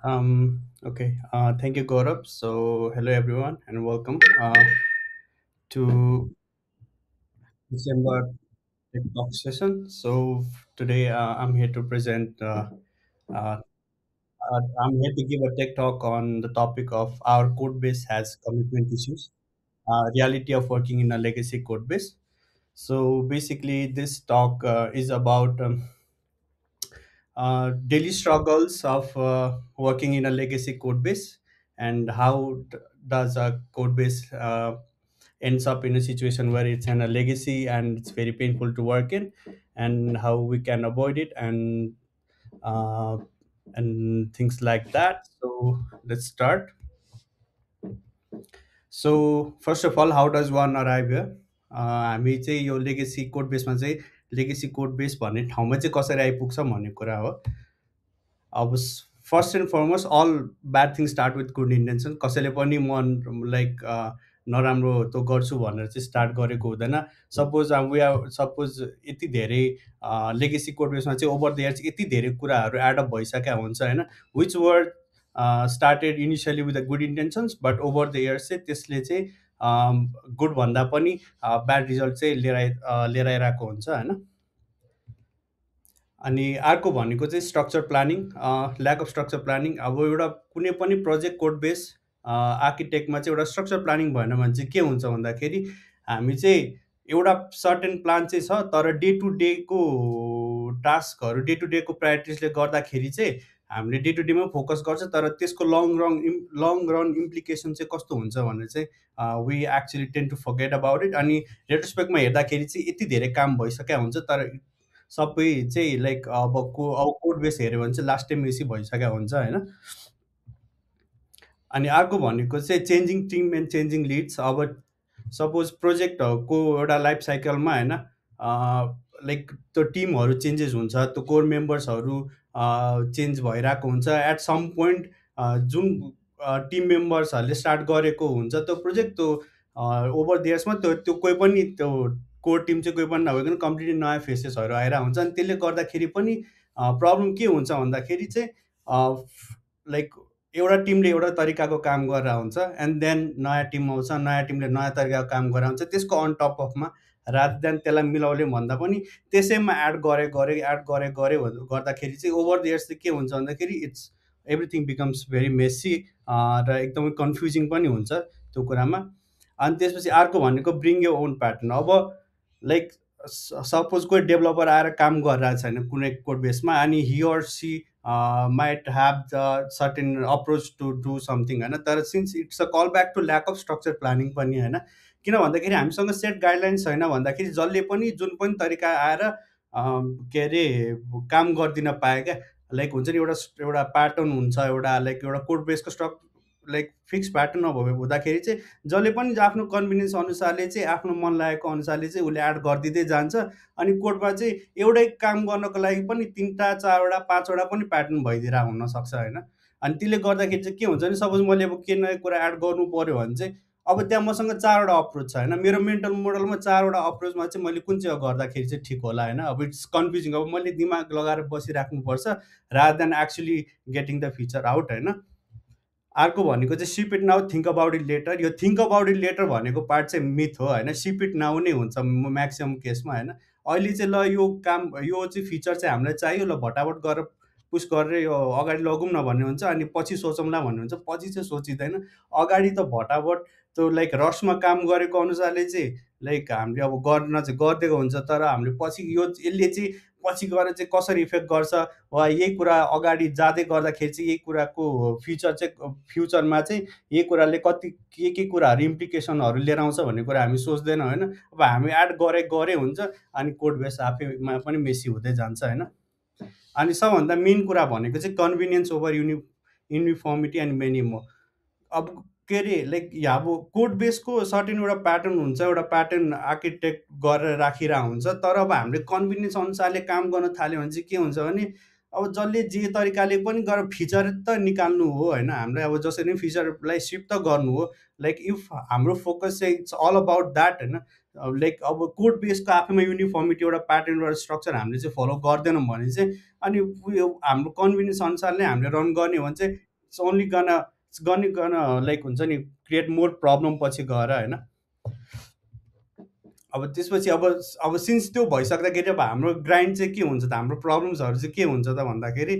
Okay. Thank you, Gaurav. So, hello everyone, and welcome to December Tech Talk session. So, today I'm here to present. Uh, I'm here to give a tech talk on the topic of our code base has commitment issues. Reality of working in a legacy code base. So, basically, this talk is about daily struggles of working in a legacy code base and how does a code base ends up in a situation where it's in a legacy and it's very painful to work in, and how we can avoid it, uh, and things like that. So let's start. So first of all, how does one arrive here? हामी चाहिँ यो legacy code बेसमा चाहिँ legacy code base भन्ने ठाउँमा चाहिँ कसरी आइपुग्छ भन्ने कुरा हो. अब first and foremost all bad thing start with good intention. कसैले पनि म लाइक नराम्रो त्यो गर्छु भनेर चाहिँ स्टार्ट गरेको हुँदैन. सपोज वी आर सपोज यति धेरै लेगेसी कोड बेसमा चाहिँ ओभर द इयर्स यति धेरै कुराहरू एडअप भइसकेका हुन्छ होइन, which word started initially with the good intentions, but over the years चाहिँ त्यसले चाहिँ गुड भन्दा पनि ब्याड रिजल्ट चाहिँ लिएर आइरहेको हुन्छ होइन. अनि अर्को भनेको चाहिँ structure planning, lack of structure planning. अब एउटा कुनै पनि प्रोजेक्ट कोड बेस आर्किटेक्टमा चाहिँ एउटा स्ट्रक्चर प्लानिङ भएन भने चाहिँ के हुन्छ भन्दाखेरि हामी चाहिँ एउटा सर्टेन प्लान चाहिँ छ, तर डे टु डेको टास्कहरू डे टु डेको प्रायोरिटिजले गर्दाखेरि चाहिँ हामीले डे टु डेमा फोकस गर्छ, तर त्यसको लङ रन इम्प्लिकेसन चाहिँ कस्तो हुन्छ भने चाहिँ we actually tend to forget about it. अनि रेट्रोस्पेक्टमा हेर्दाखेरि चाहिँ यति धेरै काम भइसकेका हुन्छ, तर सबै चाहिँ लाइक अब कोड बेस हेऱ्यो भने चाहिँ लास्ट टाइम मेसी भइसकेको हुन्छ होइन. अनि अर्को भनेको चाहिँ changing team and changing leads. अब सपोज प्रोजेक्टहरूको एउटा लाइफ साइकलमा होइन, लाइक त्यो टिमहरू चेन्जेस हुन्छ, त्यो कोर मेम्बर्सहरू चेन्ज भइरहेको हुन्छ. एट सम पोइन्ट जुन टिम मेम्बर्सहरूले स्टार्ट गरेको हुन्छ त्यो प्रोजेक्ट, त्यो ओभर द इयर्समा त्यो कोही पनि त्यो कोर टिम चाहिँ कोही पनि नभइकन कम्प्लिटली नयाँ फेसेसहरू आइरहेको हुन्छ. अनि त्यसले गर्दाखेरि पनि प्रब्लम के हुन्छ भन्दाखेरि चाहिँ लाइक एउटा टिमले एउटा तरिकाको काम गरेर हुन्छ, एन्ड देन नयाँ टिम आउँछ, नयाँ टिमले नयाँ तरिकाको काम गरेर हुन्छ. त्यसको अन टप अफमा रादर देन त्यसलाई मिलाउने भन्दा पनि त्यसैमा एड गरे गर्दाखेरि चाहिँ ओभर द इयर्स चाहिँ के हुन्छ भन्दाखेरि it's everything becomes very messy, र एकदमै कन्फ्युजिङ पनि हुन्छ त्यो कुरामा. अनि त्यसपछि अर्को भनेको ब्रिङ यो ओन प्याटर्न. अब लाइक सपोज कोही डेभलपर आएर काम गरिरहेको छैन कुनै कोड बेसमा, अनि he or she might have the certain approach to do something होइन, तर since it's a call back to lack of structure planning पनि होइन. किन भन्दाखेरि हामीसँग सेट गाइडलाइन्स छैन भन्दाखेरि जसले पनि जुन पनि तरिका आएर के अरे काम गरिदिन पायो क्या. लाइक हुन्छ नि एउटा एउटा प्याटर्न हुन्छ, एउटा लाइक एउटा कोड बेसको लाइक फिक्स प्याटर्न नभए हुँदाखेरि चाहिँ जसले पनि आफ्नो कन्भिनियन्स अनुसारले चाहिँ आफ्नो मन लागेको अनुसारले चाहिँ उसले एड गरिदिँदै जान्छ. अनि कोडमा चाहिँ एउटै काम गर्नको लागि पनि 3टा 4वटा 5वटा पनि प्याटर्न भइदिएर हुनसक्छ होइन. अनि त्यसले गर्दाखेरि चाहिँ के हुन्छ भने सपोज मैले अब के नयाँ कुरा एड गर्नु पऱ्यो भने चाहिँ अब त्यहाँ मसँग 4वटा अप्रोच छ होइन. मेरो मेन्टल मोडलमा 4वटा अप्रोचमा चाहिँ मैले कुन चाहिँ गर्दाखेरि चाहिँ ठिक होला होइन. अब इट्स कन्फ्युजिङ. अब मैले दिमाग लगाएर बसिराख्नुपर्छ rather than actually getting the feature out होइन. अर्को भनेको चाहिँ ship it now think about it later. यो थिङ्क अबाउट इट लेटर भनेको पार्ट चाहिँ मिथ हो होइन. सिप इट नाउ नै हुन्छ म्याक्सिमम् केसमा होइन. अहिले चाहिँ ल यो काम यो चाहिँ फिचर चाहिँ हामीलाई चाहियो, ल भटाभट गरेर पुस गरेर यो अगाडि लगौँ न भन्ने हुन्छ. अनि पछि सोचौँला भन्ने हुन्छ, पछि चाहिँ सोचिँदैन. अगाडि त भटाभट त्यो लाइक रसमा काम गरेको अनुसारले चाहिँ लाइक हामीले अब गर्न चाहिँ गरिदिएको हुन्छ, तर हामीले पछि यसले चाहिँ पछि गएर चाहिँ कसरी इफेक्ट गर्छ, वा यही कुरा अगाडि जाँदै गर्दाखेरि चाहिँ यही कुराको फ्युचरमा चाहिँ यही कुराले कति के कुराहरू इम्प्लिकेसनहरू लिएर आउँछ भन्ने कुरा हामी सोच्दैनौँ होइन. अब हामी एड गरे हुन्छ, अनि कोड बेस आफैमा पनि मेसी हुँदै जान्छ होइन. अनि सबभन्दा मेन कुरा भनेको चाहिँ convenience over uniformity and many more. अब के अरे लाइक यहाँ अब कोड बेसको सर्टेन एउटा प्याटर्न हुन्छ, एउटा प्याटर्न आर्किटेक्ट गरेर राखिरहेको हुन्छ, तर अब हामीले कन्भिनियन्स अनुसारले काम गर्न थाल्यो भने चाहिँ के हुन्छ भने अब जसले जे तरिकाले पनि गरेर फिचर त निकाल्नु हो होइन. हामीलाई अब जसरी पनि फिचरलाई सिफ्ट त गर्नु हो. लाइक इफ हाम्रो फोकस चाहिँ इट्स अल अबाउट द्याट होइन. लाइक अब कोड बेसको आफैमा युनिफर्मिटी एउटा प्याटर्न एउटा स्ट्रक्चर हामीले चाहिँ फलो गर्दैनौँ भने चाहिँ, अनि उयो हाम्रो कन्भिनियन्स अनुसारले हामीले रन गर्ने हो भने चाहिँ इट्स ओन्ली गन लाइक हुन्छ नि क्रिएट मोर प्रब्लम पछि गएर होइन। अब त्यसपछि अब सिन्स त्यो भइसक्दाखेरि अब हाम्रो ग्राइन्ड चाहिँ के हुन्छ त, हाम्रो प्रब्लम्सहरू चाहिँ के हुन्छ त भन्दाखेरि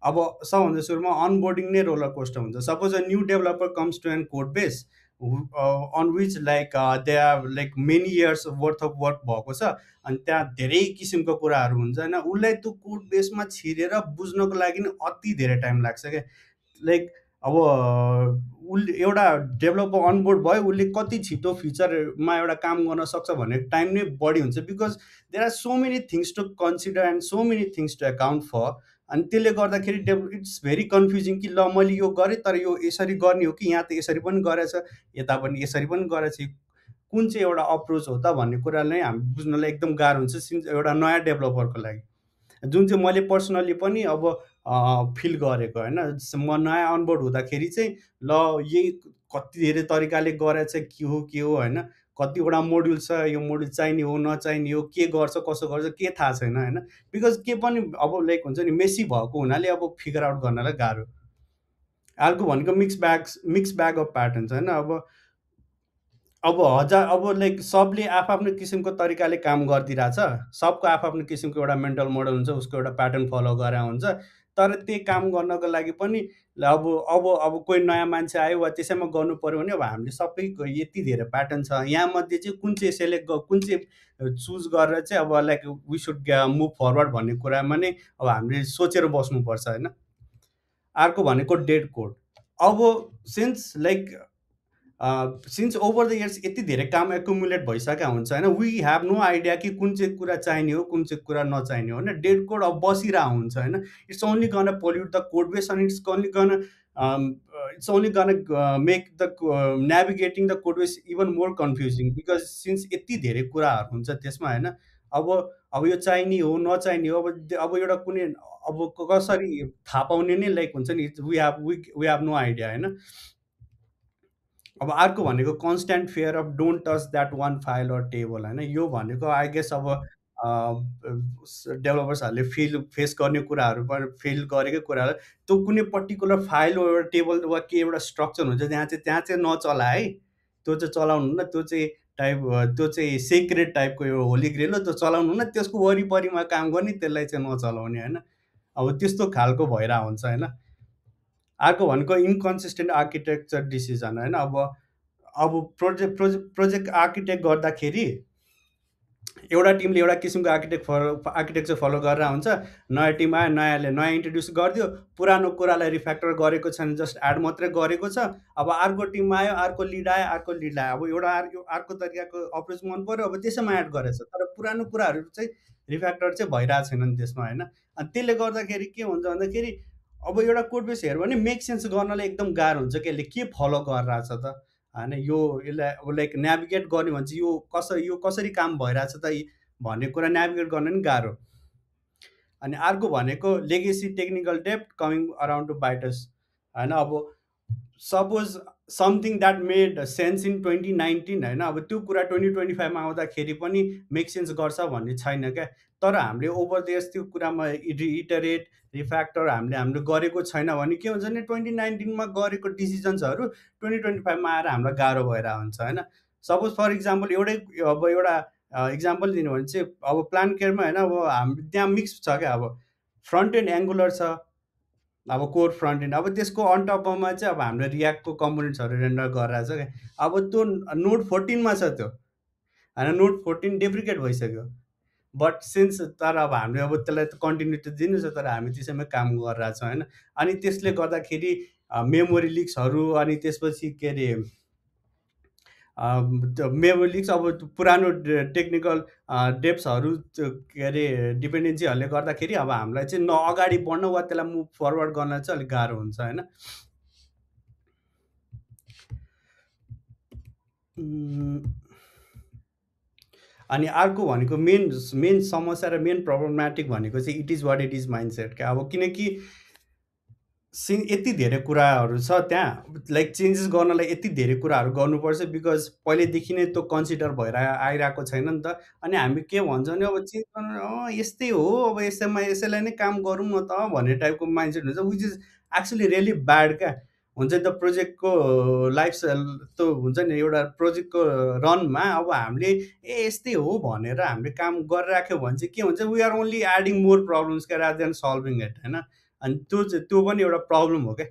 अब सबभन्दा सुरुमा अनबोर्डिङ नै रोलर कोस्टर हुन्छ। Suppose a new developer comes to an code base on which like they are like many years worth of work भएको छ, अनि त्यहाँ धेरै किसिमको कुराहरू हुन्छ होइन। उसलाई त्यो कोड बेसमा छिरेर बुझ्नको लागि नि अति धेरै टाइम लाग्छ क्या। लाइक अब उसले एउटा डेभलपर अनबोर्ड भयो, उसले कति छिटो फ्युचरमा एउटा काम गर्न सक्छ भन्ने टाइम नै बढी हुन्छ, because there are so many things to consider and so many things to account for. अनि त्यसले गर्दाखेरि इट्स भेरी कन्फ्युजिङ कि ल मैले यो गरेँ तर यो यसरी गर्ने हो कि यहाँ त यसरी पनि गरेछ, यता पनि यसरी पनि गरेछ, कुन चाहिँ एउटा अप्रोच हो त भन्ने कुरालाई हामी बुझ्नलाई एकदम गाह्रो हुन्छ सिन्स एउटा नयाँ डेभलपरको लागि। जुन चाहिँ मैले पर्सनली पनि अब फिल गरेको होइन। म नयाँ अनबोर्ड हुँदाखेरि चाहिँ ल यही कति धेरै तरिकाले गरेछ, के हो होइन, कतिवटा मोड्युल छ, यो मोड्युल चाहिने हो नचाहिने हो, के गर्छ कसो गर्छ के थाहा छैन होइन। बिकज के पनि अब लाइक हुन्छ नि मेसी भएको हुनाले अब फिगर आउट गर्नलाई गाह्रो। अर्को भनेको मिक्स ब्याग अफ प्याटर्न्स होइन। अब हजार अब लाइक सबले आफ्नो किसिमको तरिकाले काम गरिदिरहेछ, सबको आफ्नो किसिमको एउटा मेन्टल मोडल हुन्छ, उसको एउटा प्याटर्न फलो गरेर हुन्छ। तर त्यही काम गर्नको लागि पनि अब कोही नयाँ मान्छे आयो वा त्यसैमा गर्नु पऱ्यो भने अब हामीले सबैको यति धेरै प्याटर्न छ, यहाँमध्ये चाहिँ कुन चाहिँ कुन चाहिँ चुज गरेर चाहिँ अब like we should move forward भन्ने कुरामा नै अब हामीले सोचेर बस्नुपर्छ होइन। अर्को भनेको डेड कोड। अब since like since over the years यति धेरै काम एकुमुलेट भइसकेका हुन्छ होइन, वी हेभ नो आइडिया कि कुन चाहिँ कुरा चाहिने हो कुन चाहिँ कुरा नचाहिने हो होइन। डेड कोड अब बसिरहेको हुन्छ होइन। It's only gonna pollute the code base and it's only gonna make the navigating the code base even more confusing, because since यति धेरै कुराहरू हुन्छ त्यसमा होइन। अब यो चाहिने हो नचाहिने हो, अब एउटा कुनै अब कसरी थाहा पाउने नै लाइक हुन्छ नि, वी हेभ नो आइडिया होइन। अब अर्को भनेको constant fear of don't touch that one file or table होइन। यो भनेको आई गेस अब डेभलपर्सहरूले फेस गर्ने कुराहरू पनि फेल गरेकै कुराहरू, त्यो कुनै पर्टिकुलर फाइल वा एउटा टेबल वा के एउटा स्ट्रक्चर हुन्छ त्यहाँ चाहिँ नचला है, त्यो चाहिँ चलाउनु हुन्न। त्यो चाहिँ सेक्रेट टाइपको एउटा होली ग्रेल हो, त्यो चलाउनु हुन्न। त्यसको वरिपरिमा काम गर्ने त्यसलाई चाहिँ नचलाउने होइन। अब त्यस्तो खालको भइरहेको हुन्छ होइन। अर्को भनेको इन्कन्सिस्टेन्ट आर्किटेक्चर डिसिजन होइन। अब प्रोजेक्ट आर्किटेक्ट गर्दाखेरि एउटा टिमले एउटा किसिमको आर्किटेक्चर फलो गरेर हुन्छ। नयाँ टिम आयो, नयाँले नयाँ इन्ट्रोड्युस गरिदियो, पुरानो कुरालाई रिफ्याक्टर गरेको छैन, जस्ट एड मात्रै गरेको छ। अब अर्को टिम आयो, अर्को लिड आयो, अब एउटा अर्को तरिकाको अप्रोच मन पऱ्यो, अब त्यसैमा एड गरेछ, तर पुरानो कुराहरू चाहिँ रिफ्याक्टर चाहिँ भइरहेको छैनन् त्यसमा होइन। अनि त्यसले गर्दाखेरि के हुन्छ भन्दाखेरि अब एउटा कोड बेस हेऱ्यो भने मेक सेन्स गर्नलाई एकदम गाह्रो हुन्छ कि यसले के फलो गरिरहेछ त होइन। यसलाई अब लाइक नेभिगेट गर्ने भने चाहिँ यो कसरी काम भइरहेछ त भन्ने कुरा नेभिगेट गर्न नि गाह्रो। अनि अर्को भनेको legacy technical depth coming around two bites होइन। अब suppose something that made sense in 2019 होइन, अब त्यो कुरा 2025मा आउँदाखेरि पनि मेक सेन्स गर्छ भन्ने छैन क्या। तर हामीले ओभर द इयर्स त्यो कुरामा इटरेट रिफ्याक्टर हामीले गरेको छैन भने के हुन्छ भने 2019मा गरेको डिसिजन्सहरू 2025मा आएर हामीलाई गाह्रो भएर हुन्छ होइन। सपोज फर इक्जाम्पल एउटा इक्जाम्पल दिनु भने चाहिँ अब प्लान केयरमा होइन, अब त्यहाँ मिक्स छ क्या। अब फ्रन्ट एन्ड एङ्गुलर छ, अब कोर फ्रन्ट एन्ड, अब त्यसको अन टपमा चाहिँ अब हामीले रियाक्टको कम्पोनेन्ट्सहरू रेन्डर गरिरहेको छ क्या। अब त्यो नोड 14मा छ त्यो होइन, नोड 14 डेप्रिकेट भइसक्यो, बट सिन्स तर अब हामीले अब त्यसलाई त कन्टिन्युटी दिनु छ, तर हामी त्यसैमा काम गरिरहेको छौँ होइन। अनि त्यसले गर्दाखेरि मेमोरी लिक्सहरू, अनि त्यसपछि के अरे मेमोरी लिक्स, अब पुरानो टेक्निकल डेप्सहरू के अरे डिपेन्डेन्सीहरूले गर्दाखेरि अब हामीलाई चाहिँ अगाडि बढ्न वा त्यसलाई मुभ फरवर्ड गर्न चाहिँ अलिक गाह्रो हुन्छ होइन। अनि अर्को भनेको मेन समस्या र मेन प्रब्लमेटिक भनेको चाहिँ it is what it is mindset क्या। अब किनकि यति धेरै कुराहरू छ त्यहाँ, लाइक चेन्जेस गर्नलाई यति धेरै कुराहरू गर्नुपर्छ बिकज पहिल्यैदेखि नै त्यो कन्सिडर भएर आइरहेको छैन नि त। अनि हामी के भन्छौँ भने अब चेन्ज गर्नु यस्तै हो, अब यसैमा यसैलाई नै काम गरौँ न त भन्ने टाइपको माइन्डसेट हुन्छ, which is actually really bad क्या। हुन्छ नि त प्रोजेक्टको लाइफ त्यो हुन्छ नि एउटा प्रोजेक्टको रनमा अब हामीले यस्तै हो भनेर हामीले काम गरिराख्यो भने चाहिँ के हुन्छ, we are only adding more problems क्या रादर देन सल्भिङ इट होइन। अनि त्यो पनि एउटा प्रब्लम हो क्या।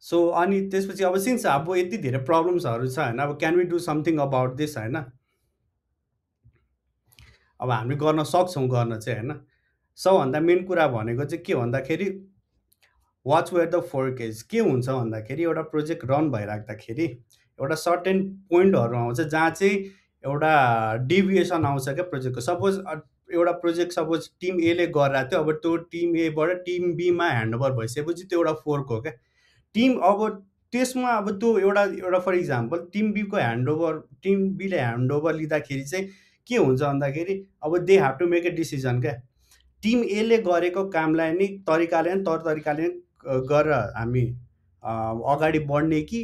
सो अनि त्यसपछि अब सिन्स अब यति धेरै प्रब्लम्सहरू छ होइन, अब can we do something about this होइन। अब हामी गर्न सक्छौँ गर्न चाहिँ होइन। सबभन्दा मेन कुरा भनेको चाहिँ के भन्दाखेरि watch where the fork is. के हुन्छ भन्दाखेरि एउटा प्रोजेक्ट रन भइराख्दाखेरि एउटा सर्टेन पोइन्टहरू आउँछ जहाँ चाहिँ एउटा डेभिएसन आउँछ क्या प्रोजेक्टको। सपोज एउटा प्रोजेक्ट सपोज टिम एले गरिरहेको थियो, अब त्यो टिम एबाट टिम बीमा ह्यान्डओभर भइसकेपछि त्यो एउटा फोर्क हो क्या। टिम अब त्यसमा अब त्यो एउटा एउटा फर इक्जाम्पल टिम बीको ह्यान्डओभर, टिम बीले ह्यान्डओभर लिँदाखेरि चाहिँ के हुन्छ भन्दाखेरि अब they have to make a decision क्या। टिम एले गरेको कामलाई नै तरिकाले नै तरिकाले नै गरेर हामी अगाडि बढ्ने कि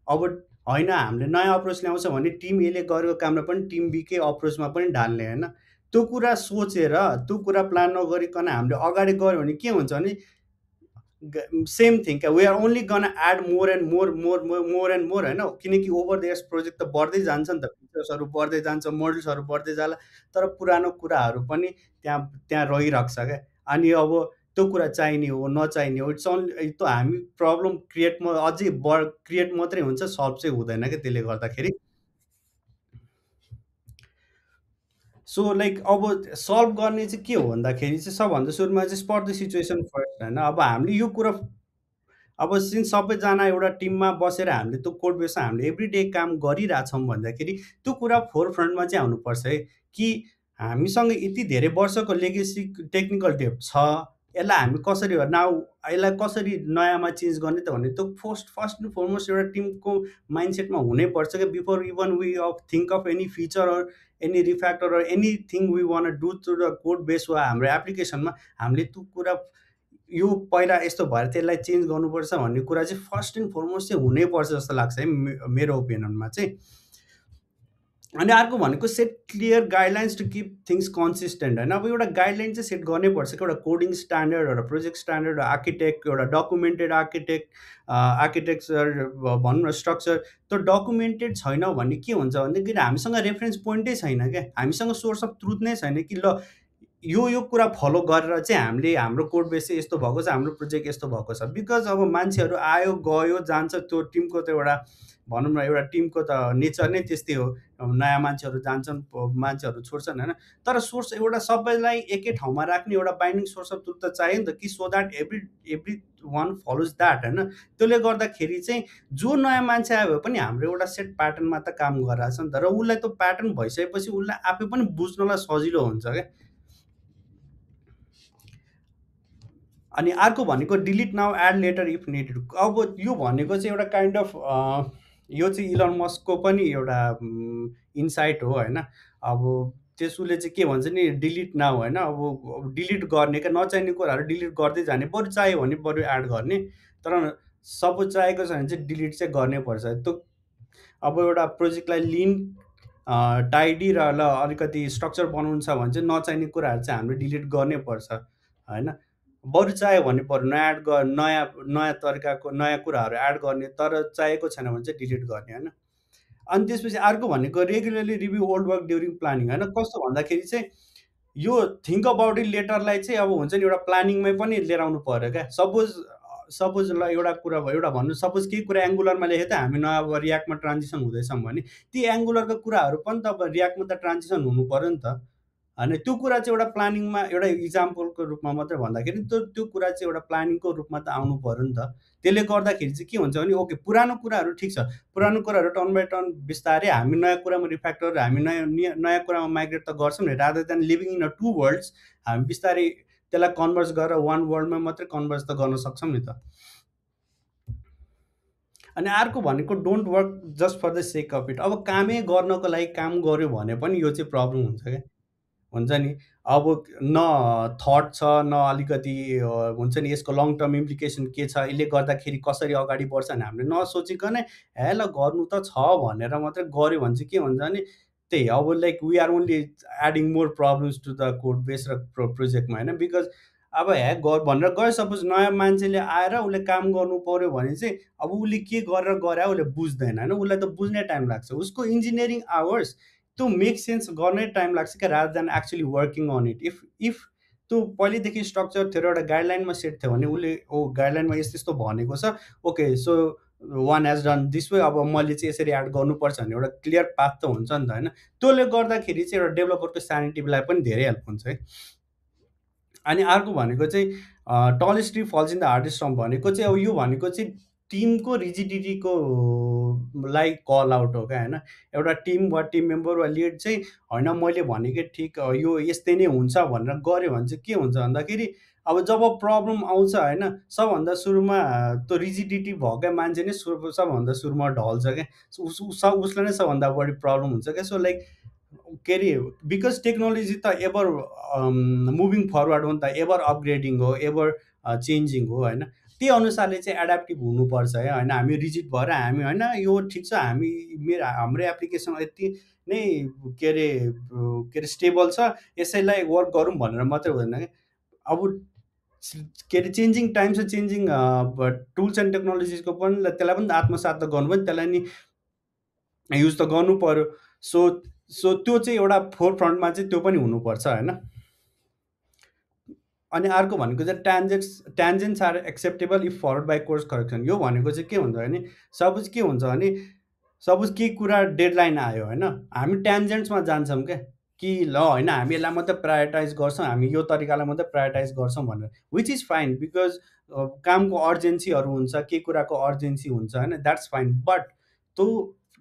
अब होइन हामीले नयाँ अप्रोच ल्याउँछ भने टिम एले गरेको कामलाई पनि टिम बीकै अप्रोचमा पनि ढाल्ने होइन। त्यो कुरा सोचेर त्यो कुरा प्लान नगरिकन हामीले अगाडि गऱ्यो भने के हुन्छ भने सेम थिङ क्या, we are only gonna add more and more more more and more होइन। किनकि ओभर द इयर्स प्रोजेक्ट त बढ्दै जान्छ नि त, फिचर्सहरू बढ्दै जान्छ, मोडल्सहरू बढ्दै जाला, तर पुरानो कुराहरू पनि त्यहाँ त्यहाँ रहिरहेको छ क्या। अनि अब त्यो कुरा चाहिने हो नचाहिने हो, इट्स ओन्ली त्यो हामी प्रब्लम अझै क्रिएट मात्रै हुन्छ, सल्भ चाहिँ हुँदैन क्या त्यसले गर्दाखेरि। सो लाइक अब सल्भ गर्ने चाहिँ के हो भन्दाखेरि चाहिँ सबभन्दा सुरुमा चाहिँ स्पट द सिचुएसन फर्स्ट होइन। अब हामीले यो कुरा अब सिन्स सबैजना एउटा टिममा बसेर हामीले त्यो कोड बेसमा हामीले एभ्री डे काम गरिरहेछौँ भन्दाखेरि त्यो कुरा फोर फ्रन्टमा चाहिँ आउनुपर्छ है कि हामीसँग यति धेरै वर्षको लेगेसी टेक्निकल डेब्ट छ, यसलाई हामी कसरी नाउ यसलाई कसरी नयाँमा चेन्ज गर्ने त भन्ने त्यो फर्स्ट एन्ड फरमोस्ट एउटा टिमको माइन्डसेटमा हुनैपर्छ क्या। Before even we think of any feature or any refactor or anything we want do to the code base वा हाम्रो एप्लिकेसनमा हामीले त्यो कुरा यो पहिला यस्तो भएर त्यसलाई चेन्ज गर्नुपर्छ भन्ने कुरा चाहिँ फर्स्ट एन्ड फरमोस्ट चाहिँ हुनैपर्छ जस्तो लाग्छ है मेरो ओपिनियनमा चाहिँ। अनि अर्को भनेको set clear guidelines to keep things consistent होइन। अब एउटा गाइडलाइन चाहिँ सेट गर्नैपर्छ कि एउटा कोडिङ स्ट्यान्डर्ड, एउटा प्रोजेक्ट स्ट्यान्डर्ड, आर्किटेक्ट, एउटा डकुमेन्टेड आर्किटेक्चर भनौँ न स्ट्रक्चर। त्यो डकुमेन्टेड छैन भने के हुन्छ भनेदेखि हामीसँग रेफरेन्स पोइन्टै छैन क्या, हामीसँग सोर्स अफ ट्रुथ नै छैन कि ल यो कुरा फलो गरेर चाहिँ हामीले हाम्रो कोड बेस चाहिँ यस्तो भएको छ, हाम्रो प्रोजेक्ट यस्तो भएको छ। बिकज अब मान्छेहरू आयो गयो जान्छ, त्यो टिमको त एउटा भनौँ न एउटा टिमको त नेचर नै त्यस्तै हो। नयाँ मान्छेहरू जान्छन्, मान्छेहरू छोड्छन् होइन। तर सोर्स एउटा सबैलाई एकै ठाउँमा राख्ने एउटा बाइन्डिङ सोर्स अफ ट्रुथ त चाहियो नि त कि so that every one follows that होइन। त्यसले गर्दाखेरि चाहिँ जो नयाँ मान्छे आयो भने पनि हाम्रो एउटा सेट प्याटर्नमा त काम गरिरहेछ नि त, र उसलाई त्यो प्याटर्न भइसकेपछि उसलाई आफै पनि बुझ्नलाई सजिलो हुन्छ क्या। अनि अर्को भनेको delete now add later if needed. अब यो भनेको चाहिँ एउटा काइन्ड अफ यो चाहिँ इलन मस्कको पनि एउटा इन्साइट हो होइन। अब त्यसले चाहिँ के भन्छ नि डिलिट नाउ होइन। अब डिलिट गर्ने क्या, नचाहिने कुराहरू डिलिट गर्दै जाने, बरु चाहियो भने बरु एड गर्ने, तर सपोज चाहिएको छ भने चाहिँ डिलिट चाहिँ गर्नै पर्छ त्यो। अब एउटा प्रोजेक्टलाई लिन टाइडी र ल अलिकति स्ट्रक्चर बनाउनु छ भने चाहिँ नचाहिने कुराहरू चाहिँ हामीले डिलिट गर्नै पर्छ होइन। बरु चाहियो भने बरु नयाँ नयाँ नयाँ तरिकाको नयाँ कुराहरू एड गर्ने, तर चाहिएको छैन भने चाहिँ डिलिट गर्ने होइन। अनि त्यसपछि अर्को भनेको regularly review old work during planning होइन। कस्तो भन्दाखेरि चाहिँ यो थिङ्क अबाउट इट लेटरलाई चाहिँ अब हुन्छ नि एउटा प्लानिङमै पनि लिएर आउनु पऱ्यो क्या। सपोज ल एउटा कुरा भयो, एउटा भन्नु सपोज केही कुरा एङ्गुलरमा लेखेँ त हामी नयाँ अब रियाक्टमा ट्रान्जिसन हुँदैछौँ भने ती एङ्गुलरको कुराहरू पनि त अब रियाक्टमा त ट्रान्जिसन हुनु पऱ्यो नि त होइन। त्यो कुरा चाहिँ एउटा प्लानिङमा एउटा इक्जाम्पलको रूपमा मात्रै भन्दाखेरि त्यो कुरा चाहिँ एउटा प्लानिङको रूपमा त आउनु पऱ्यो नि त। त्यसले गर्दाखेरि चाहिँ के हुन्छ भने ओके पुरानो कुराहरू ठिक छ, पुरानो कुराहरू टर्न बाई टर्न बिस्तारै हामी नयाँ कुरामा रिफ्याक्टर हामी नयाँ कुरामा माइग्रेट त गर्छौँ नि, rather than living in a two worlds हामी बिस्तारै त्यसलाई कन्भर्स गरेर वान वर्ल्डमा मात्रै कन्भर्स त गर्न सक्छौँ नि त। अनि अर्को भनेको don't work just for the sake of it. अब कामै गर्नको लागि काम गऱ्यो भने पनि यो चाहिँ प्रब्लम हुन्छ क्या। हुन्छ नि। अब न थट छ, न अलिकति हुन्छ नि यसको लङ टर्म इम्प्लिकेसन के छ, यसले गर्दाखेरि कसरी अगाडि बढ्छ भने हामीले नसोचिकनै "हे ल गर्नु त छ" भनेर मात्रै गऱ्यो भने चाहिँ के हुन्छ भने त्यही अब like we are only adding more problems to the code base र प्रोजेक्टमा होइन। बिकज अब गर भनेर गयो, सपोज नयाँ मान्छेले आएर उसले काम गर्नु पऱ्यो भने चाहिँ अब उसले के गरेर गरे उसले बुझ्दैन होइन, उसलाई त बुझ्ने टाइम लाग्छ। उसको इन्जिनियरिङ आवर्स त्यो मेक सेन्स गर्नै टाइम लाग्छ क्या, rather than actually working on it. If त्यो पहिल्यैदेखि स्ट्रक्चर थियो र एउटा गाइडलाइनमा सेट थियो भने उसले ओ गाइडलाइनमा यस्तो यस्तो भनेको छ, okay so one has done this way, अब मैले चाहिँ यसरी एड गर्नुपर्छ भन्ने एउटा क्लियर पाथ त हुन्छ नि त होइन। त्यसले गर्दाखेरि चाहिँ एउटा डेभलपरको स्यानिटीलाई पनि धेरै हेल्प हुन्छ है। अनि अर्को भनेको चाहिँ tallest tree falls in the hardest stump भनेको चाहिँ अब यो भनेको चाहिँ टिमको रिजिडिटीको लाई कल आउट हो क्या होइन। एउटा टिम वा टिम मेम्बर वा लिड चाहिँ होइन मैले भनेकै ठिक यो यस्तै नै हुन्छ भनेर गऱ्यो भने चाहिँ के हुन्छ भन्दाखेरि अब जब प्रब्लम आउँछ होइन, सबभन्दा सुरुमा त्यो रिजिडिटी भएकै मान्छे नै सबभन्दा सुरुमा ढल्छ क्या। उसलाई नै सबभन्दा बढी प्रब्लम हुन्छ क्या। सो लाइक के अरे बिकज टेक्नोलोजी त एभर मुभिङ फरवर्ड हो नि त, एभर अपग्रेडिङ हो, एभर चेन्जिङ हो होइन। त्यही अनुसारले चाहिँ एडाप्टिभ हुनुपर्छ है होइन। हामी रिजिड भएर हामी होइन यो ठिक छ, हामी हाम्रो एप्लिकेसन यति नै के अरे स्टेबल छ, यसैलाई वर्क गरौँ भनेर मात्रै हुँदैन क्या। अब के अरे चेन्जिङ टाइम्स र चेन्जिङ टुल्स एन्ड टेक्नोलोजिजको पनि त्यसलाई पनि त आत्मसात त गर्नु पनि, त्यसलाई नि युज त गर्नु पर्यो। सो सो त्यो चाहिँ एउटा फोर फ्रन्टमा चाहिँ त्यो पनि हुनुपर्छ होइन। अनि अर्को भनेको चाहिँ tangents are acceptable if followed by course correction. यो भनेको चाहिँ के हुन्छ भने सपोज के हुन्छ भने सपोज केही कुरा डेडलाइन आयो होइन, हामी ट्यान्जेन्ट्समा जान्छौँ क्या कि ल होइन हामी यसलाई मात्रै प्रायोरिटाइज गर्छौँ, हामी यो तरिकालाई मात्रै प्रायोरिटाइज गर्छौँ भनेर, विच इज फाइन बिकज कामको अर्जेन्सीहरू हुन्छ, केही कुराको अर्जेन्सी हुन्छ होइन, द्याट्स फाइन। बट त्यो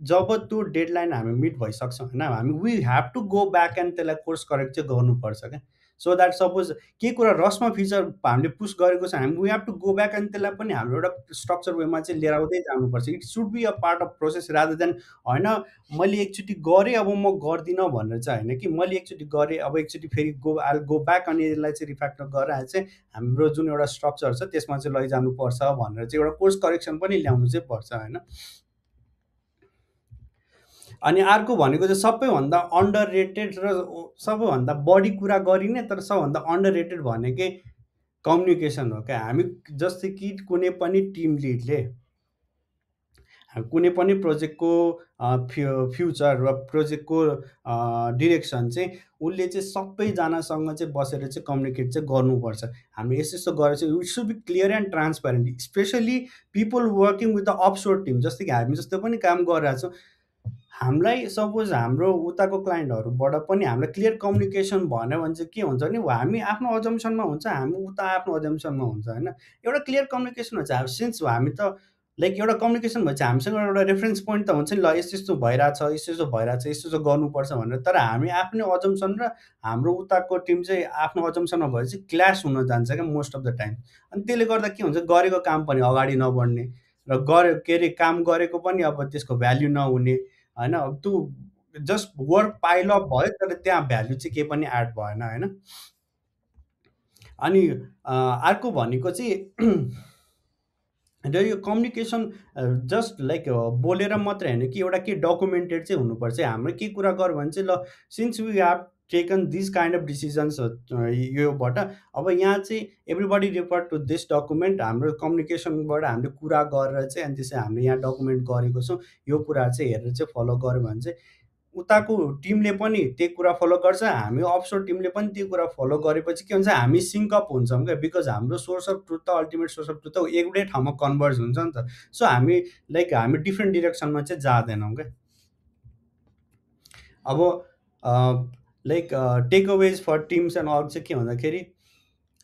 जब त्यो डेडलाइन हामी मिट भइसक्छ होइन, हामी we have to go back and त्यसलाई कोर्स करेक्ट चाहिँ गर्नुपर्छ क्या। सो द्याट सपोज केही कुरा रसमा फिचर हामीले पुस गरेको छ, हामी we have to go back and त्यसलाई पनि हाम्रो एउटा स्ट्रक्चर वेमा चाहिँ लिएर आउँदै जानुपर्छ। It should be a part of process rather than होइन मैले एकचोटि गरेँ अब म गर्दिनँ भनेर चाहिँ होइन कि मैले एकचोटि गरेँ अब एकचोटि फेरि आई गो ब्याक अनि यसलाई चाहिँ रिफ्याक्टर गरेर चाहिँ हाम्रो जुन एउटा स्ट्रक्चर छ त्यसमा चाहिँ लैजानुपर्छ भनेर चाहिँ एउटा कोर्स करेक्सन पनि ल्याउनु चाहिँ पर्छ होइन। अनि अर्को भनेको चाहिँ सबैभन्दा अन्डर रेटेड र सबैभन्दा बढी कुरा गरिने तर सबभन्दा अन्डर रेटेड भनेकै कम्युनिकेसन हो क्या। हामी जस्तै कि कुनै पनि प्रोजेक्टको फ्युचर वा प्रोजेक्टको डिरेक्सन चाहिँ उसले चाहिँ सबैजनासँग चाहिँ बसेर चाहिँ कम्युनिकेट चाहिँ गर्नुपर्छ। हामीले यस्तो यस्तो गरेर चाहिँ it should be clear and transparent, specially people working with the offshore team. जस्तै कि हामी जस्तो पनि काम गरिरहेको छौँ, हामीलाई सपोज हाम्रो उताको क्लाइन्टहरूबाट पनि हामीलाई क्लियर कम्युनिकेसन भएन भने चाहिँ के हुन्छ भने हामी आफ्नो अजम्सनमा हुन्छ, हामी उता आफ्नो अजम्सनमा हुन्छ होइन। एउटा क्लियर कम्युनिकेसन हुन्छ, सिन्स हामी त लाइक एउटा कम्युनिकेसन भएपछि हामीसँग एउटा रेफरेन्स पोइन्ट त हुन्छ नि, ल यस्तो यस्तो भइरहेछ, यस्तो यस्तो भइरहेछ, यस्तो यस्तो गर्नुपर्छ भनेर। तर हामी आफ्नो अजम्सन र हाम्रो उताको टिम चाहिँ आफ्नो अजम्सनमा भए चाहिँ क्ल्यास हुन जान्छ क्या मोस्ट अफ द टाइम। अनि त्यसले गर्दा के हुन्छ, गरेको काम पनि अगाडि नबढ्ने र के अरे काम गरेको पनि अब त्यसको भ्याल्यु नहुने होइन। अब त्यो जस्ट वर्क पाइल अप भयो तर त्यहाँ भ्याल्यु चाहिँ केही पनि एड भएन होइन। अनि अर्को भनेको चाहिँ र यो कम्युनिकेसन जस्ट लाइक बोलेर मात्रै होइन कि एउटा के डकुमेन्टेड चाहिँ हुनुपर्छ। हाम्रो के कुरा गर्यो भने चाहिँ ल since we have taken this kind of decisions योबाट अब यहाँ चाहिँ everybody refer to this document, हाम्रो कम्युनिकेसनबाट हामीले कुरा गरेर चाहिँ अनि त्यसै हामीले यहाँ डकुमेन्ट गरेको छौँ, यो कुरा चाहिँ हेरेर चाहिँ फलो गऱ्यो भने चाहिँ उताको टिमले पनि त्यही कुरा फलो गर्छ, हामी अफसोर टिमले पनि त्यो कुरा फलो गरेपछि के हुन्छ हामी सिङ्कअप हुन्छौँ क्या। बिकज हाम्रो सोर्स अफ ट्रुथ त अल्टिमेट सोर्स अफ ट्रुथ त एउटै ठाउँमा कन्भर्ज हुन्छ नि त। सो हामी लाइक हामी डिफ्रेन्ट डिरेक्सनमा चाहिँ जाँदैनौँ क्या। अब like takeaways for teams and all चाहिँ के भन्दाखेरि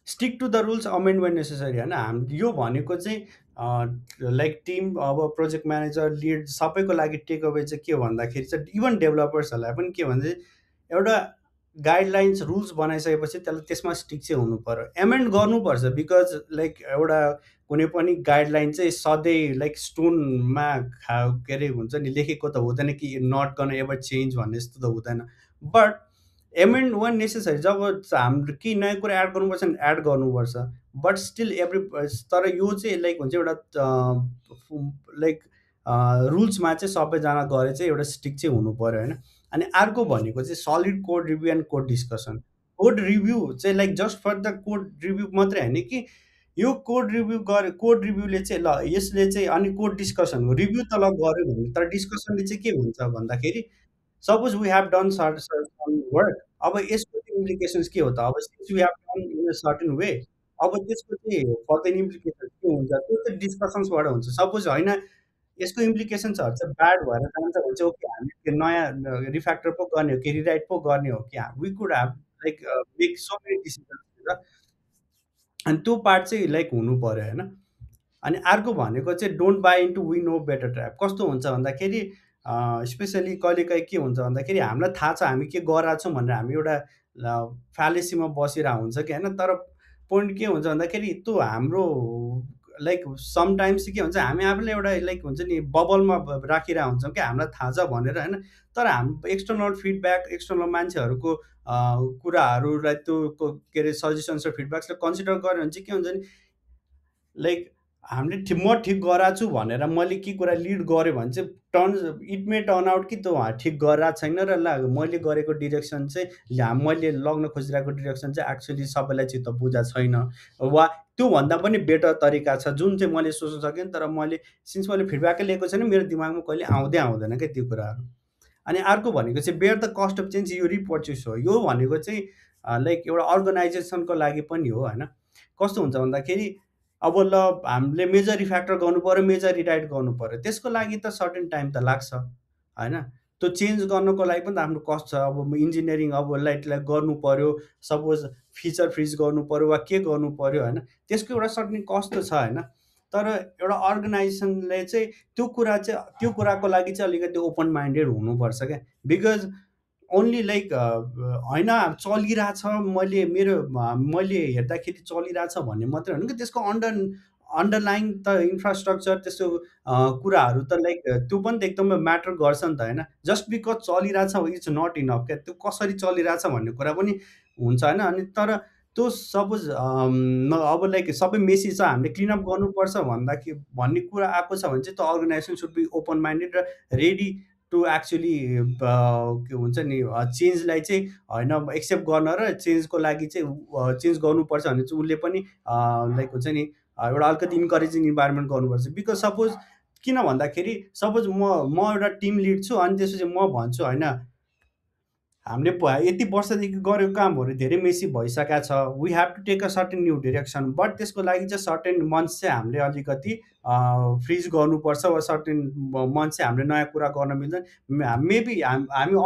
stick to the rules amend when necessary होइन। यो भनेको चाहिँ लाइक टिम अब प्रोजेक्ट म्यानेजर लिड सबैको लागि टेक अवे चाहिँ के हो भन्दाखेरि चाहिँ इभन डेभलपर्सहरूलाई पनि के भन्छ एउटा गाइडलाइन्स रुल्स बनाइसकेपछि त्यसलाई त्यसमा स्टिक चाहिँ हुनु पऱ्यो, एमेन्ड गर्नुपर्छ। बिकज लाइक एउटा कुनै पनि गाइडलाइन चाहिँ सधैँ लाइक स्टोनमा के अरे हुन्छ नि लेखेको त हुँदैन कि नट गन एभर चेन्ज भन्ने जस्तो त हुँदैन। बट एमेन्ड वान नेसेसरी, जब हाम्रो केही नयाँ कुरा एड गर्नुपर्छ भने एड गर्नुपर्छ। बट स्टिल तर यो चाहिँ लाइक हुन्छ एउटा लाइक रुल्समा चाहिँ सबैजना गएर चाहिँ एउटा स्टिक चाहिँ हुनु पऱ्यो होइन। अनि अर्को भनेको चाहिँ solid code review and code discussion. Code review चाहिँ like just for the code review मात्रै होइन कि यो कोड रिभ्यू गरे, कोड रिभ्यूले चाहिँ ल यसले चाहिँ, अनि कोड डिस्कसन हो, रिभ्यू त ल गऱ्यो भने तर डिस्कसनले चाहिँ के हुन्छ भन्दाखेरि suppose we have done certain work, अब यसको चाहिँ इम्प्लिकेसन्स के हो त? अब since we have done in a certain way, अब त्यसको चाहिँ फर्दर इम्प्लिकेसन्स के हुन्छ? त्यो चाहिँ डिस्कसन्सबाट हुन्छ। सपोज होइन यसको इम्प्लिकेसन्सहरू चाहिँ ब्याड भएर जान्छ भने चाहिँ ओके, हामी त्यो नयाँ रिफ्याक्टर पो गर्ने हो कि रिराइट पो गर्ने हो कि, we could have like make so many decisions. अनि त्यो पार्ट चाहिँ लाइक हुनु पऱ्यो होइन। अनि अर्को भनेको चाहिँ don't buy into we know better trap. कस्तो हुन्छ भन्दाखेरि स्पेसली कहिलेकाहीँ के हुन्छ भन्दाखेरि हामीलाई थाहा छ हामी के गरिरहेको छौँ भनेर हामी एउटा फ्यालेसीमा बसिरहेको हुन्छ कि होइन। तर पोइन्ट के हुन्छ भन्दाखेरि त्यो हाम्रो लाइक समटाइम्स के हुन्छ, हामी आफूले एउटा लाइक हुन्छ नि बबलमा राखिरहेको हुन्छौँ कि हामीलाई थाहा छ भनेर होइन। तर एक्सटर्नल फिडब्याक, एक्सटर्नल मान्छेहरूको कुराहरूलाई त्यो के अरे सजेसन्स र फिडब्याक्सलाई कन्सिडर गऱ्यो भने चाहिँ के हुन्छ नि, लाइक हामीले म ठिक गराएको छु भनेर मैले के कुरा लिड गरेँ भने चाहिँ इट मे टर्न आउट कि त्यो ठिक गरिरहेको छैन र ल मैले गरेको डिरेक्सन चाहिँ मैले लग्न खोजिरहेको डिरेक्सन चाहिँ एक्चुअली सबैलाई चित्त बुझाएको छैन, वा त्योभन्दा पनि बेटर तरिका छ जुन चाहिँ मैले सोच्न सकेँ तर मैले सिन्स मैले फिडब्याकै लिएको छैन मेरो दिमागमा कहिले आउँदै आउँदैन क्या त्यो कुराहरू। अनि अर्को भनेको चाहिँ bear the cost of change, यो रिपर्चेस हो। यो भनेको चाहिँ लाइक एउटा अर्गनाइजेसनको लागि पनि हो होइन। कस्तो हुन्छ भन्दाखेरि अब ल हामीले मेजर रिफ्याक्टर गर्नुपऱ्यो, मेजर रिराइट गर्नुपऱ्यो, त्यसको लागि त सर्टेन टाइम त लाग्छ होइन। त्यो चेन्ज गर्नको लागि पनि त हाम्रो कस्ट छ। अब इन्जिनियरिङ अब लाइक गर्नुपऱ्यो, सपोज फिचर फ्रिज गर्नुपऱ्यो वा के गर्नुपऱ्यो होइन, त्यसको एउटा सर्टेन कस्ट त छ होइन। तर एउटा अर्गनाइजेसनले चाहिँ त्यो कुराको लागि चाहिँ अलिकति ओपन माइन्डेड हुनुपर्छ क्या। बिकज ओन्ली लाइक होइन चलिरहेछ, मैले हेर्दाखेरि चलिरहेछ भन्ने मात्रै होइन कि त्यसको अन्डरलाइन त इन्फ्रास्ट्रक्चर त्यस्तो कुराहरू त लाइक त्यो पनि त एकदमै म्याटर गर्छ नि त होइन। जस्ट बिकज चलिरहेछ इट्स नट इनफ क्या, त्यो कसरी चलिरहेछ भन्ने कुरा पनि हुन्छ होइन। अनि तर त्यो सपोज अब लाइक सबै मेसी छ हामीले क्लिनअप गर्नुपर्छ भन्ने कुरा आएको छ भने चाहिँ त्यो organisation should be open minded र रेडी टु एक्चुली के हुन्छ नि चेन्जलाई चाहिँ होइन एक्सेप्ट गर्न र चेन्जको लागि चाहिँ चेन्ज गर्नुपर्छ भने चाहिँ उसले पनि लाइक हुन्छ नि एउटा अलिकति इन्करेजिङ इन्भाइरोमेन्ट गर्नुपर्छ। बिकज सपोज किन भन्दाखेरि सपोज म एउटा टिम लिड छु अनि त्यसपछि म भन्छु होइन हामीले यति वर्षदेखि गरेको कामहरू धेरै मेसी भइसकेको छ, we have to take a certain new direction, but त्यसको लागि चाहिँ सर्टेन मन्थ्स चाहिँ हामीले अलिकति फ्रिज गर्नुपर्छ वा सर्टेन मन्थ्स चाहिँ हामीले नयाँ कुरा गर्न मिल्दैन। मेबी हामी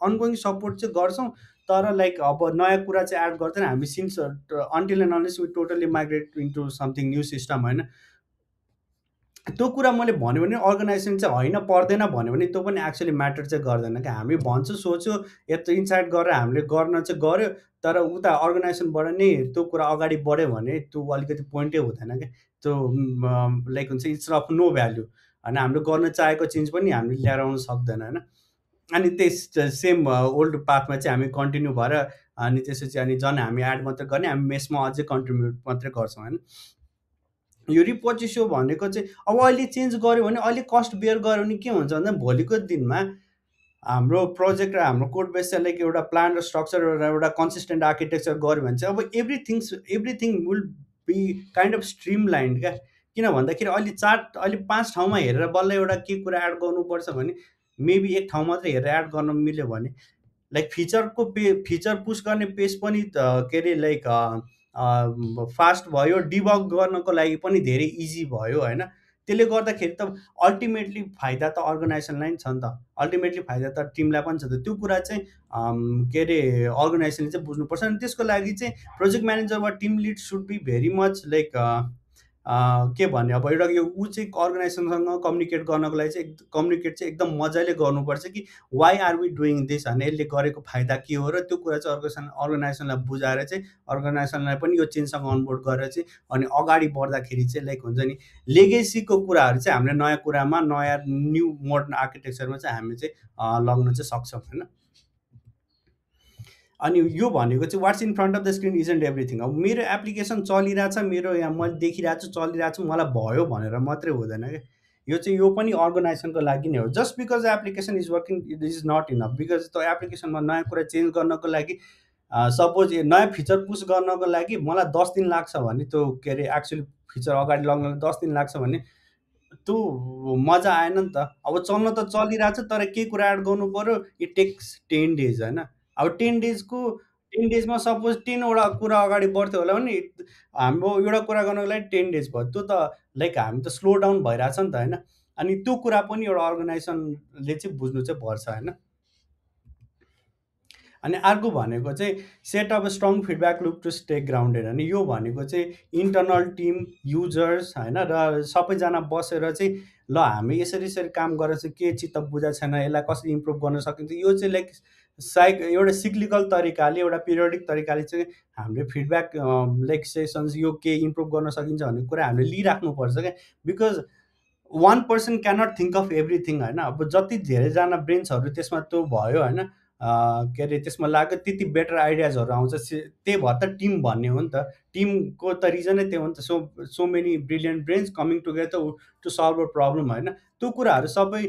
अनगोइङ सपोर्ट चाहिँ गर्छौँ, तर लाइक अब नयाँ कुरा चाहिँ एड गर्दैन हामी since until and unless we totally migrate into something new system होइन। त्यो कुरा मैले भन्यो भने अर्गनाइजेसन चाहिँ होइन पर्दैन भन्यो भने त्यो पनि एक्चुअली म्याटर चाहिँ गर्दैन क्या। हामी भन्छौँ सोच्यो यत्रो इन्साइड गरेर हामीले गर्न चाहिँ गऱ्यो, तर उता अर्गनाइजेसनबाट नै त्यो कुरा अगाडि बढ्यो भने त्यो अलिकति पोइन्टै हुँदैन क्या। त्यो लाइक हुन्छ इट्स अफ नो भ्याल्यु होइन। हामीले गर्न चाहेको चेन्ज पनि हामीले ल्याएर आउन सक्दैन होइन। अनि सेम ओल्ड पाथमा चाहिँ हामी कन्टिन्यू भएर अनि त्यसपछि अनि झन् हामी एड मात्रै गर्ने, हामी मेसमा अझै कन्ट्रिब्युट मात्रै गर्छौँ होइन। यो रिपर्चेस भनेको चाहिँ अब अहिले चेन्ज गऱ्यो भने अहिले कस्ट बेयर गऱ्यो भने के हुन्छ भन्दा भोलिको दिनमा हाम्रो प्रोजेक्ट र हाम्रो कोड बेस चाहिँ लाइक एउटा प्लान र स्ट्रक्चर र एउटा कन्सिस्टेन्ट आर्किटेक्चर गऱ्यो भने चाहिँ अब everything will be kind of streamline क्या। किन भन्दाखेरि अहिले 5 ठाउँमा हेरेर बल्ल एउटा के कुरा एड गर्नुपर्छ भने मेबी एक ठाउँ मात्रै हेरेर एड गर्न मिल्यो भने लाइक फिचर पुस गर्ने पेस पनि के अरे लाइक फास्ट भयो, डिबग गर्नको लागि पनि धेरै इजी भयो होइन। त्यसले गर्दाखेरि त अल्टिमेटली फाइदा त अर्गनाइजेसनलाई नि छ नि त, अल्टिमेटली फाइदा त टिमलाई पनि छ त। त्यो कुरा चाहिँ के अरे अर्गनाइजेसनले चाहिँ बुझ्नुपर्छ। अनि त्यसको लागि चाहिँ प्रोजेक्ट म्यानेजर वा team lead should be very much like के भन्ने अब एउटा यो चाहिँ अर्गनाइजेसनसँग कम्युनिकेट गर्नको लागि चाहिँ कम्युनिकेट चाहिँ एकदम मजाले गर्नुपर्छ कि why are we doing this होइन, यसले गरेको फाइदा के हो र त्यो कुरा चाहिँ अर्गनाइजेसनलाई बुझाएर चाहिँ अर्गनाइजेसनलाई पनि यो चेन्जसँग अनबोर्ड गरेर चाहिँ अनि अगाडि बढ्दाखेरि चाहिँ लाइक हुन्छ नि लेगेसीको कुराहरू चाहिँ हामीले नयाँ कुरामा नयाँ न्यू मोडर्न आर्किटेक्चरमा चाहिँ हामी चाहिँ लग्न चाहिँ सक्छौँ होइन। अनि यो भनेको चाहिँ what's in front of the screen isn't everything. अब मेरो एप्लिकेसन चलिरहेछ, मेरो यहाँ मैले देखिरहेको छु चलिरहेको छु, मलाई भयो भनेर मात्रै हुँदैन क्या। यो पनि अर्गनाइजेसनको लागि नै हो। Just because application is working it is not enough, because त्यो एप्लिकेसनमा नयाँ कुरा चेन्ज गर्नको लागि सपोज नयाँ फिचर पुस गर्नको लागि मलाई 10 दिन लाग्छ भने, त्यो के अरे एक्चुअली फिचर अगाडि लग्नलाई 10 दिन लाग्छ भने त्यो मजा आएन नि त। अब चल्न त चलिरहेछ तर केही कुरा एड गर्नु पऱ्यो, इट टेक्स 10 डेज होइन। अब 10 डेजमा सपोज 10वटा कुरा अगाडि बढ्थ्यो होला भने हाम्रो एउटा कुरा गर्नको लागि 10 डेज भयो, त्यो त लाइक हामी त स्लो डाउन भइरहेछ नि त होइन। अनि त्यो कुरा पनि एउटा अर्गनाइजेसनले चाहिँ बुझ्नु चाहिँ पर्छ होइन। अनि अर्को भनेको चाहिँ set up strong feedback loop to stay grounded. अनि यो भनेको चाहिँ इन्टरनल टिम, युजर्स होइन, र सबैजना बसेर चाहिँ ल हामी यसरी यसरी काम गरेर चाहिँ के चित्त बुझाएको छैन, यसलाई कसरी इम्प्रुभ गर्न सकिन्छ, यो चाहिँ लाइक एउटा सिक्लिकल तरिकाले, एउटा पिरियडिक तरिकाले चाहिँ हामीले फिडब्याक लाइक सेसन्स यो के इम्प्रुभ गर्न सकिन्छ भन्ने कुरा हामीले लिइराख्नुपर्छ क्या। Because one person cannot think of everything होइन। अब जति धेरैजना ब्रेन्सहरू त्यसमा त्यो भयो होइन, के अरे त्यसमा लाग्यो त्यति बेटर आइडियाजहरू आउँछ। त्यही भएर त टिम भन्ने हो नि त। टिमको त रिजनै त्यो हो नि त, so many brilliant brains coming together to solve a problem होइन। त्यो कुराहरू सबै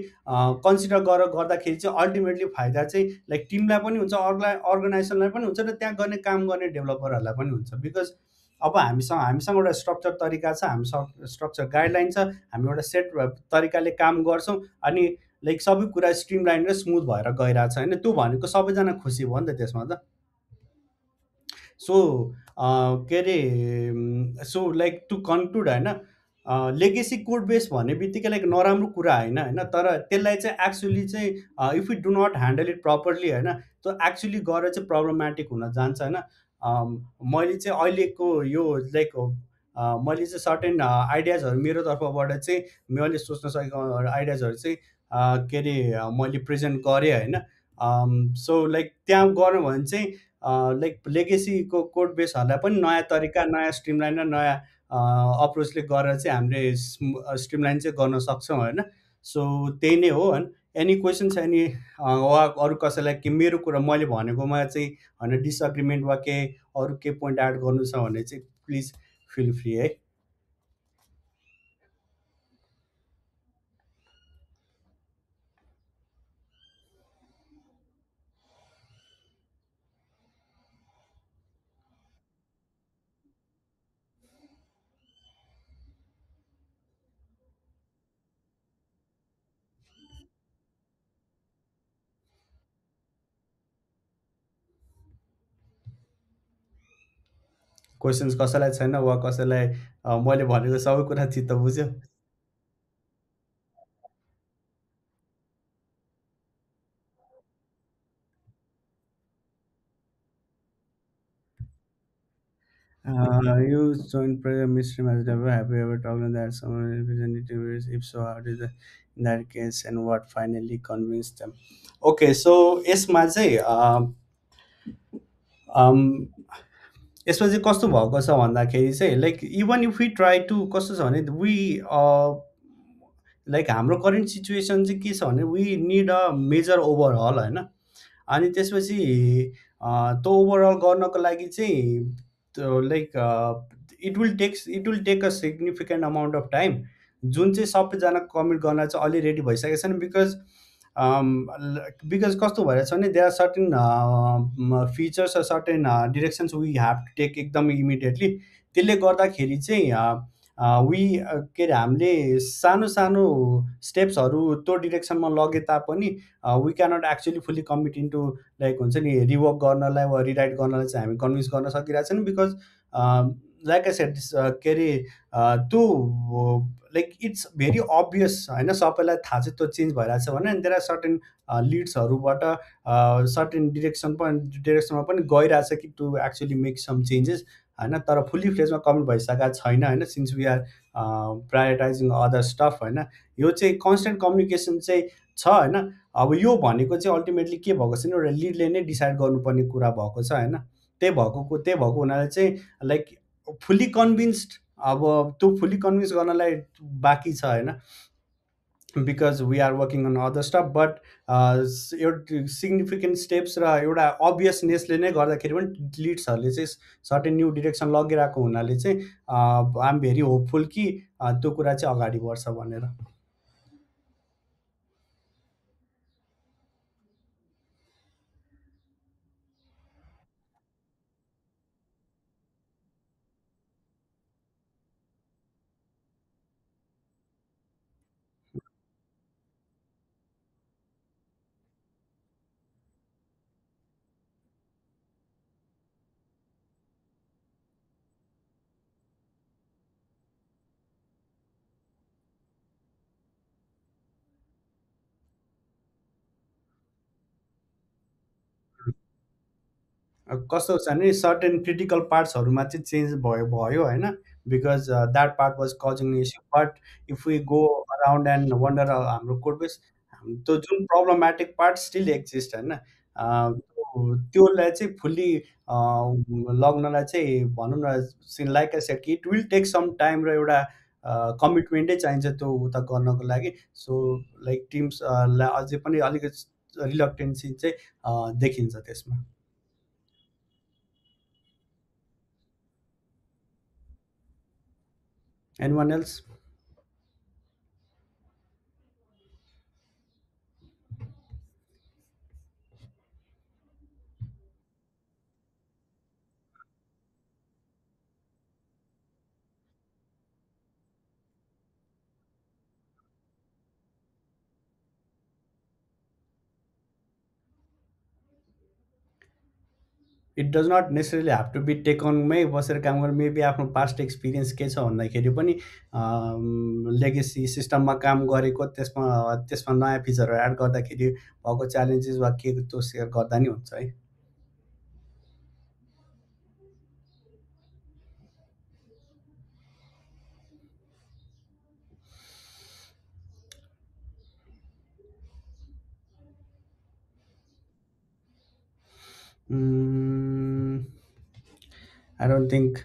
कन्सिडर गरेर गर्दाखेरि चाहिँ अल्टिमेटली फाइदा चाहिँ लाइक टिमलाई पनि हुन्छ, अर्गनाइजेसनलाई पनि हुन्छ, र त्यहाँ गर्ने काम गर्ने डेभलपरहरूलाई पनि हुन्छ। बिकज अब हामीसँग एउटा स्ट्रक्चर तरिका छ, हामीसँग स्ट्रक्चर गाइडलाइन छ, हामी एउटा सेट तरिकाले काम गर्छौँ, अनि लाइक सबै कुरा स्ट्रिमलाइन र स्मुथ भएर गइरहेछ होइन। त्यो भनेको सबैजना खुसी भयो नि त त्यसमा त। सो के अरे सो लाइक टु कन्क्लुड होइन, लेगेसी कोड बेस भन्ने बित्तिकै लाइक नराम्रो कुरा होइन, तर त्यसलाई चाहिँ एक्चुली चाहिँ if you do not handle it properly होइन, त्यो एक्चुली गएर चाहिँ प्रब्लमेटिक हुन जान्छ होइन। मैले चाहिँ अहिलेको यो लाइक मैले चाहिँ सर्टेन आइडियाजहरू मेरो तर्फबाट चाहिँ मैले सोच्न सकेको आइडियाजहरू चाहिँ के अरे मैले प्रेजेन्ट गरेँ होइन। सो लाइक त्यहाँ गऱ्यो भने चाहिँ लाइक लेगेसीको कोड बेसहरूलाई पनि नयाँ तरिका, नयाँ स्ट्रिमलाइन र नयाँ अप्रोचले गरेर चाहिँ हामीले स्ट्रिमलाइन चाहिँ गर्न सक्छौँ होइन। सो त्यही नै हो होइन। एनी क्वेसन्स, एनी वा अरू कसैलाई के मेरो कुरा मैले भनेकोमा चाहिँ होइन डिसएग्रिमेन्ट वा केही अरू केही पोइन्ट एड गर्नु छ भने चाहिँ प्लिज फिल फ्री है। क्वेसन्स कसैलाई छैन वा कसैलाई मैले भनेको सबै कुरा चित्त बुझ्यो? You joined prayer midstream as never. Have you ever talked on that someone representative? If so, how did in that case and what finally convinced them? Okay, so यसमा चाहिँ यसमा चाहिँ कस्तो भएको छ भन्दाखेरि चाहिँ like even if we try to कस्तो छ भने वी लाइक हाम्रो करेन्ट सिचुएसन चाहिँ के छ भने we need a major overhaul होइन। अनि त्यसपछि त्यो ओभरअल गर्नको लागि चाहिँ त्यो like it will take a significant amount of time, जुन चाहिँ सबैजना कमिट गर्न चाहिँ अलि रेडी भइसकेको छैन। बिकज कस्तो भइरहेछ भने देयर आर सर्टेन फिचर्स र certain directions we have to take एकदम इमिडिएटली। त्यसले गर्दाखेरि चाहिँ के अरे हामीले सानो सानो स्टेप्सहरू त्यो डिरेक्सनमा लगे तापनि we cannot actually fully commit into like हुन्छ नि रिवर्क गर्नलाई वा रिराइट गर्नलाई चाहिँ हामी कन्भिन्स गर्न सकिरहेको छैन। बिकज लाइक आई सेड के अरे त्यो लाइक इट्स भेरी अभियस होइन, सबैलाई थाहा चाहिँ त्यो चेन्ज भइरहेको छ भने देयर आर सर्टेन लिड्सहरूबाट सर्टेन डिरेक्सनमा पनि गइरहेछ कि to actually make some changes होइन। तर फुल्ली फ्लेजमा कमिट भइसकेको छैन होइन, since we are prioritising other stuff होइन। यो चाहिँ कन्सटेन्ट कम्युनिकेसन चाहिँ छ होइन। अब यो भनेको चाहिँ अल्टिमेटली के भएको छ भने एउटा लिडले नै डिसाइड गर्नुपर्ने कुरा भएको छ होइन। त्यही भएको हुनाले चाहिँ लाइक फुल्ली कन्भिन्स्ड, अब त्यो फुल्ली कन्भिन्स गर्नलाई बाँकी छ होइन। because we are working on other stuff, but एउटा सिग्निफिकेन्ट स्टेप्स र एउटा अभियसनेसले नै गर्दाखेरि पनि लिड्सहरूले चाहिँ सर्टेन न्यू डिरेक्सन लगिरहेको हुनाले चाहिँ आइ एम भेरी होपफुल कि त्यो कुरा चाहिँ अगाडि बढ्छ भनेर। कस्तो छ भने सर्टेन क्रिटिकल पार्ट्सहरूमा चाहिँ चेन्ज भयो भयो होइन, because that part was causing issue, but if we go around and wander हाम्रो कोड बेस, त्यो जुन प्रब्लमेटिक पार्ट स्टिल एक्जिस्ट होइन, त्योलाई चाहिँ फुल्ली लग्नलाई चाहिँ भनौँ न लाइक आई सेड कि it will take some time र एउटा कमिटमेन्टै चाहिन्छ त्यो उता गर्नको लागि। सो लाइक टिम्सलाई अझै पनि अलिकति रिलक्टेन्सी चाहिँ देखिन्छ त्यसमा। Anyone else? It does not necessarily have to be टेकनमै बसेर काम गर्नु, मेबी आफ्नो पास्ट एक्सपिरियन्स के छ भन्दाखेरि पनि लेगेसी सिस्टममा काम गरेको त्यसमा त्यसमा नयाँ फिचरहरू एड गर्दाखेरि भएको च्यालेन्जेस वा के त्यो सेयर गर्दा नि हुन्छ है। आई डोन्ट थिङ्क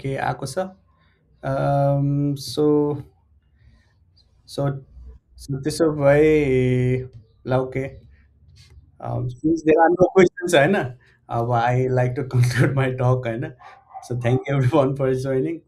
के आएको छ। सो सो त्यसो भए ल okay, since there are no questions होइन, अब I like to conclude my talk होइन। So thank you everyone for joining.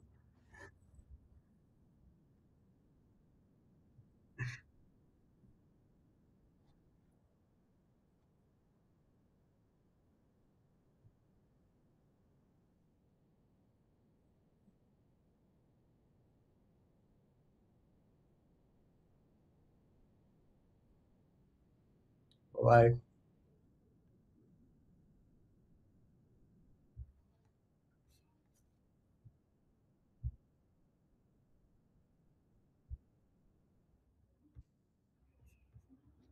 By.